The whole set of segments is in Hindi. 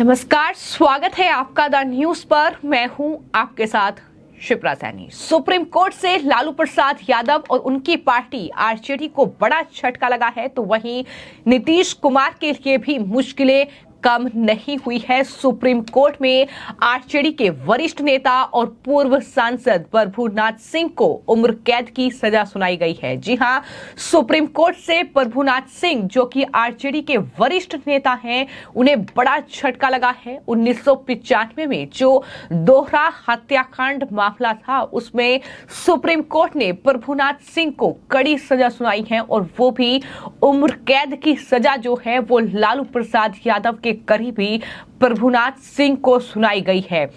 नमस्कार, स्वागत है आपका द न्यूज पर। मैं हूं आपके साथ शिप्रा सैनी। सुप्रीम कोर्ट से लालू प्रसाद यादव और उनकी पार्टी आरजेडी को बड़ा झटका लगा है, तो वहीं नीतीश कुमार के लिए भी मुश्किलें कम नहीं हुई है। सुप्रीम कोर्ट में आरजेडी के वरिष्ठ नेता और पूर्व सांसद प्रभुनाथ सिंह को उम्र कैद की सजा सुनाई गई है। जी हां, सुप्रीम कोर्ट से प्रभुनाथ सिंह, जो कि आरजेडी के वरिष्ठ नेता हैं, उन्हें बड़ा झटका लगा है। 1995 में जो दोहरा हत्याकांड मामला था, उसमें सुप्रीम कोर्ट ने प्रभुनाथ सिंह को कड़ी सजा सुनाई है और वो भी उम्र कैद की सजा जो है वो लालू प्रसाद यादव के करीबी प्रभुनाथ सिंह को सुनाई गई है।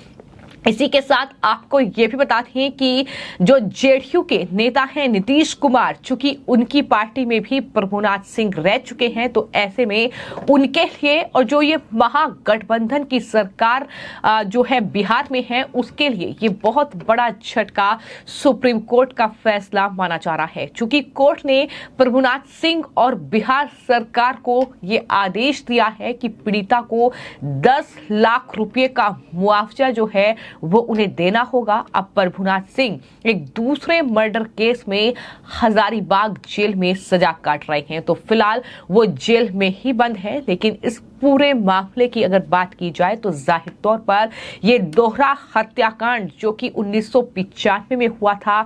इसी के साथ आपको ये भी बता दें कि जो जेडीयू के नेता हैं नीतीश कुमार, चूंकि उनकी पार्टी में भी प्रभुनाथ सिंह रह चुके हैं, तो ऐसे में उनके लिए और जो ये महागठबंधन की सरकार जो है बिहार में है, उसके लिए ये बहुत बड़ा झटका सुप्रीम कोर्ट का फैसला माना जा रहा है। चूंकि कोर्ट ने प्रभुनाथ सिंह और बिहार सरकार को ये आदेश दिया है कि पीड़िता को 10 लाख रुपए का मुआवजा जो है वो उन्हें देना होगा। अब प्रभुनाथ सिंह एक दूसरे मर्डर केस में हजारीबाग जेल में सजा काट रहे हैं, तो फिलहाल वो जेल में ही बंद है। लेकिन इस पूरे मामले की अगर बात की जाए तो जाहिर तौर पर ये दोहरा हत्याकांड जो कि 1995 में हुआ था,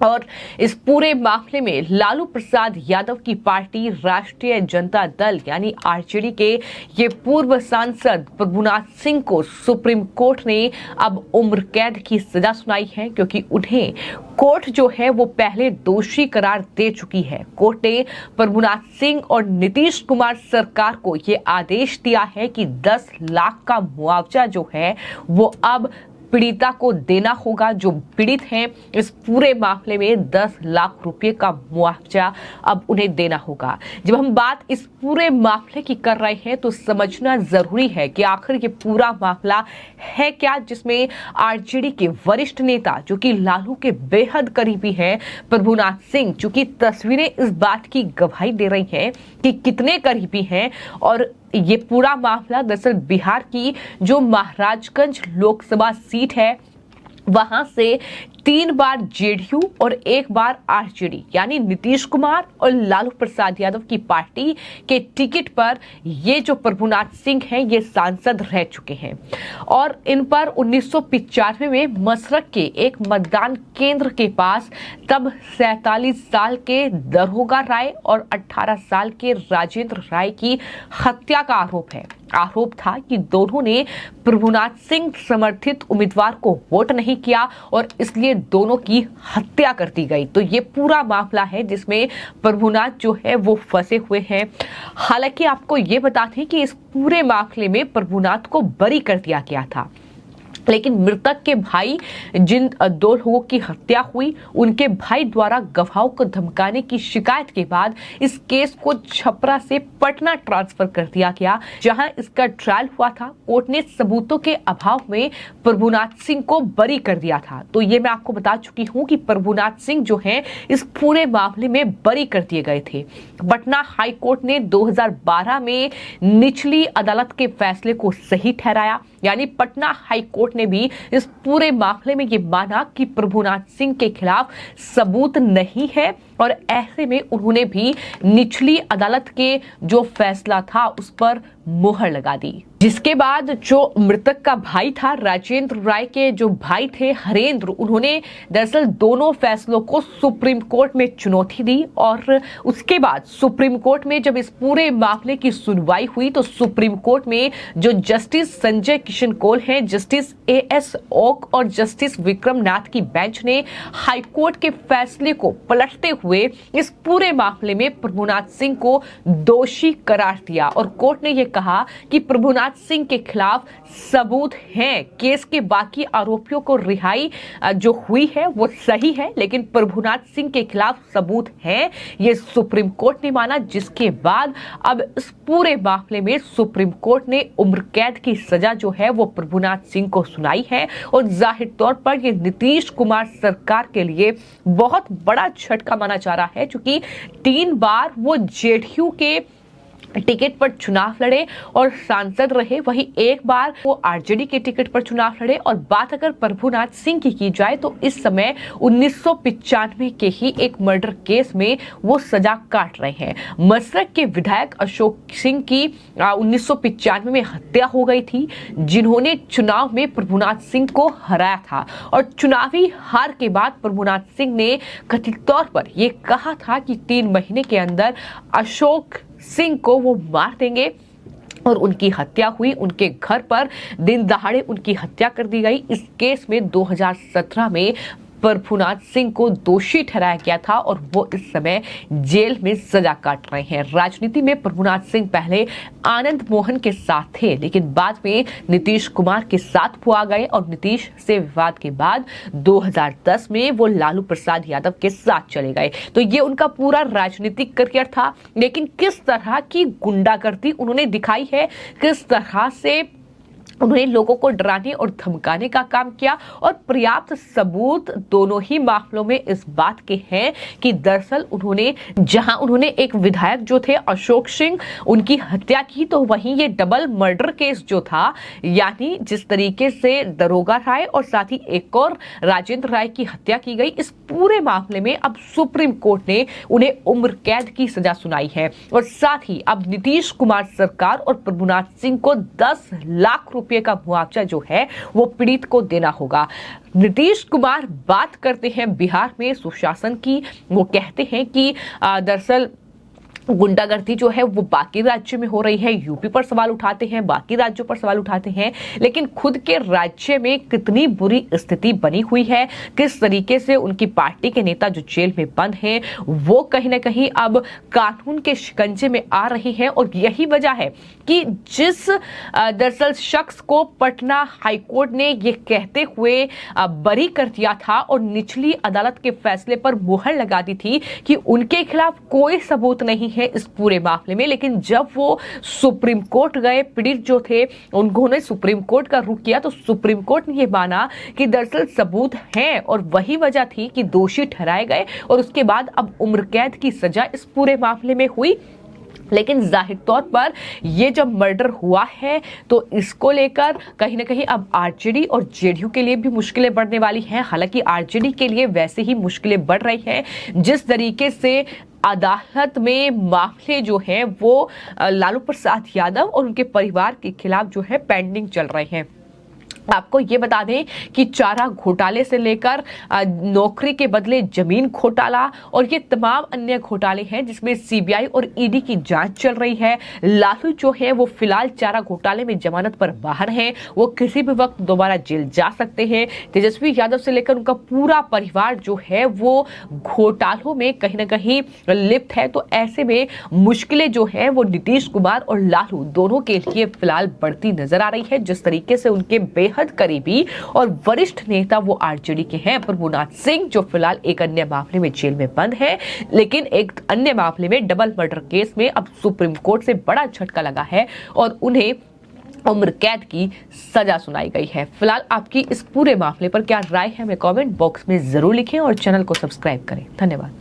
और इस पूरे मामले में लालू प्रसाद यादव की पार्टी राष्ट्रीय जनता दल यानी आरजेडी के ये पूर्व सांसद प्रभुनाथ सिंह को सुप्रीम कोर्ट ने अब उम्र कैद की सजा सुनाई है, क्योंकि उन्हें कोर्ट जो है वो पहले दोषी करार दे चुकी है। कोर्ट ने प्रभुनाथ सिंह और नीतीश कुमार सरकार को ये आदेश दिया है कि 10 लाख का मुआवजा जो है वो अब पीड़िता को देना होगा। जो पीड़ित हैं इस पूरे मामले में 10 लाख रुपए का मुआवजा अब उन्हें देना होगा। जब हम बात इस पूरे मामले की कर रहे हैं तो समझना जरूरी है कि आखिर ये पूरा मामला है क्या, जिसमें आरजेडी के वरिष्ठ नेता जो कि लालू के बेहद करीबी हैं प्रभुनाथ सिंह, चूंकि तस्वीरें इस बात की गवाही दे रही हैं कि कितने करीबी हैं। और ये पूरा मामला दरअसल बिहार की जो महाराजगंज लोकसभा सीट है, वहां से 3 बार जेडीयू और 1 बार आरजेडी यानी नीतीश कुमार और लालू प्रसाद यादव की पार्टी के टिकट पर ये जो प्रभुनाथ सिंह हैं ये सांसद रह चुके हैं। और इन पर 1995 में मसरक के एक मतदान केंद्र के पास तब 47 साल के दरोगा राय और 18 साल के राजेंद्र राय की हत्या का आरोप है। आरोप था कि दोनों ने प्रभुनाथ सिंह समर्थित उम्मीदवार को वोट नहीं किया और इसलिए दोनों की हत्या कर दी गई। तो ये पूरा मामला है जिसमें प्रभुनाथ जो है वो फंसे हुए हैं। हालांकि आपको ये बता दें कि इस पूरे मामले में प्रभुनाथ को बरी कर दिया गया था, लेकिन मृतक के भाई, जिन 2 लोगों की हत्या हुई, उनके भाई द्वारा गवाहों को धमकाने की शिकायत के बाद इस केस को छपरा से पटना ट्रांसफर कर दिया गया, जहां इसका ट्रायल हुआ था। कोर्ट ने सबूतों के अभाव में प्रभुनाथ सिंह को बरी कर दिया था। तो ये मैं आपको बता चुकी हूं कि प्रभुनाथ सिंह जो हैं इस पूरे मामले में बरी कर दिए गए थे। पटना हाई कोर्ट ने 2012 में निचली अदालत के फैसले को सही ठहराया, यानी पटना हाई कोर्ट ने भी इस पूरे मामले में ये माना कि प्रभुनाथ सिंह के खिलाफ सबूत नहीं है, और ऐसे में उन्होंने भी निचली अदालत के जो फैसला था उस पर मुहर लगा दी। जिसके बाद जो मृतक का भाई था, राजेंद्र राय के जो भाई थे हरेंद्र, उन्होंने दरअसल दोनों फैसलों को सुप्रीम कोर्ट में चुनौती दी। और उसके बाद सुप्रीम कोर्ट में जब इस पूरे मामले की सुनवाई हुई तो सुप्रीम कोर्ट में जो जस्टिस संजय किशन कौल हैं, जस्टिस एएस ओक और जस्टिस विक्रम नाथ की बेंच ने हाईकोर्ट के फैसले को पलटते हुए इस पूरे मामले में प्रभुनाथ सिंह को दोषी करार दिया। और कोर्ट ने यह कहा कि प्रभुनाथ सिंह के खिलाफ सबूत हैं। केस के बाकी आरोपियों को रिहाई जो हुई है वो सही है, लेकिन प्रभुनाथ सिंह के खिलाफ सबूत हैं, ये सुप्रीम कोर्ट ने माना। जिसके बाद अब इस पूरे मामले में सुप्रीम कोर्ट ने उम्र कैद की सजा जो है वो प्रभुनाथ सिंह को सुनाई है। और जाहिर तौर पर ये नीतीश कुमार सरकार के लिए बहुत बड़ा झटका माना जा रहा है, क्योंकि 3 बार वो जेडीयू के टिकट पर चुनाव लड़े और सांसद रहे, वहीं एक बार वो आरजेडी के टिकट पर चुनाव लड़े। और बात अगर प्रभुनाथ सिंह की जाए तो इस समय 1995 के ही एक मर्डर केस में वो सजा काट रहे हैं। मसरक के विधायक अशोक सिंह की 1995 में हत्या हो गई थी, जिन्होंने चुनाव में प्रभुनाथ सिंह को हराया था। और चुनावी हार के बाद प्रभुनाथ सिंह ने कथित तौर पर यह कहा था कि 3 महीने के अंदर अशोक सिंह को वो मार देंगे, और उनकी हत्या हुई। उनके घर पर दिन दहाड़े उनकी हत्या कर दी गई। इस केस में 2017 में प्रभुनाथ सिंह को दोषी ठहराया गया था और वो इस समय जेल में सजा काट रहे हैं। राजनीति में प्रभुनाथ सिंह पहले आनंद मोहन के साथ थे, लेकिन बाद में नीतीश कुमार के साथ वो आ गए और नीतीश से विवाद के बाद 2010 में वो लालू प्रसाद यादव के साथ चले गए। तो ये उनका पूरा राजनीतिक करियर था। लेकिन किस तरह की गुंडागर्दी उन्होंने दिखाई है, किस तरह से उन्होंने लोगों को डराने और धमकाने का काम किया, और पर्याप्त सबूत दोनों ही मामलों में इस बात के हैं कि दरअसल उन्होंने एक विधायक जो थे अशोक सिंह, उनकी हत्या की, तो वहीं ये डबल मर्डर केस जो था, यानी जिस तरीके से दरोगा राय और साथ ही एक और राजेंद्र राय की हत्या की गई, इस पूरे मामले में अब सुप्रीम कोर्ट ने उन्हें उम्र कैद की सजा सुनाई है। और साथ ही अब नीतीश कुमार सरकार और प्रभुनाथ सिंह को 10 लाख रुपए का मुआवजा जो है वो पीड़ित को देना होगा। नीतीश कुमार बात करते हैं बिहार में सुशासन की। वो कहते हैं कि दरअसल गुंडागर्दी जो है वो बाकी राज्यों में हो रही है, यूपी पर सवाल उठाते हैं, बाकी राज्यों पर सवाल उठाते हैं, लेकिन खुद के राज्य में कितनी बुरी स्थिति बनी हुई है, किस तरीके से उनकी पार्टी के नेता जो जेल में बंद हैं वो कहीं ना कहीं अब कानून के शिकंजे में आ रहे हैं। और यही वजह है कि जिस दरअसल शख्स को पटना हाईकोर्ट ने ये कहते हुए बरी कर दिया था और निचली अदालत के फैसले पर मुहर लगा दी थी कि उनके खिलाफ कोई सबूत नहीं है इस पूरे मामले में, लेकिन जब वो सुप्रीम कोर्ट गए, पीड़ित जो थे उन्होंने सुप्रीम कोर्ट का रुख किया, तो सुप्रीम कोर्ट ने ये माना कि दरअसल सबूत हैं और वही वजह थी कि दोषी ठहराए गए। और उसके बाद अब उम्र कैद की सजा इस पूरे मामले में हुई। लेकिन जाहिर तौर पर ये जब मर्डर हुआ है तो इसको लेकर कहीं ना कहीं अब आरजेडी और जेडीयू के लिए भी मुश्किलें बढ़ने वाली हैं। हालांकि आरजेडी के लिए वैसे ही मुश्किलें बढ़ रही हैं, जिस तरीके से अदालत में मामले जो हैं वो लालू प्रसाद यादव और उनके परिवार के खिलाफ जो है पेंडिंग चल रहे हैं। आपको ये बता दें कि चारा घोटाले से लेकर नौकरी के बदले जमीन घोटाला और ये तमाम अन्य घोटाले हैं जिसमें सीबीआई और ईडी की जांच चल रही है। लालू जो है वो फिलहाल चारा घोटाले में जमानत पर बाहर हैं, वो किसी भी वक्त दोबारा जेल जा सकते हैं। तेजस्वी यादव से लेकर उनका पूरा परिवार जो है वो घोटालों में कहीं ना कहीं लिप्त है। तो ऐसे में मुश्किलें जो है वो नीतीश कुमार और लालू दोनों के लिए फिलहाल बढ़ती नजर आ रही है। जिस तरीके से उनके बेहद करीबी और वरिष्ठ नेता वो आरजेडी के हैं प्रभुनाथ सिंह, जो फिलहाल एक अन्य मामले में जेल में बंद है, लेकिन एक अन्य मामले में डबल मर्डर केस में अब सुप्रीम कोर्ट से बड़ा झटका लगा है और उन्हें उम्र कैद की सजा सुनाई गई है। फिलहाल आपकी इस पूरे मामले पर क्या राय है, हमें कमेंट बॉक्स में जरूर लिखें और चैनल को सब्सक्राइब करें। धन्यवाद।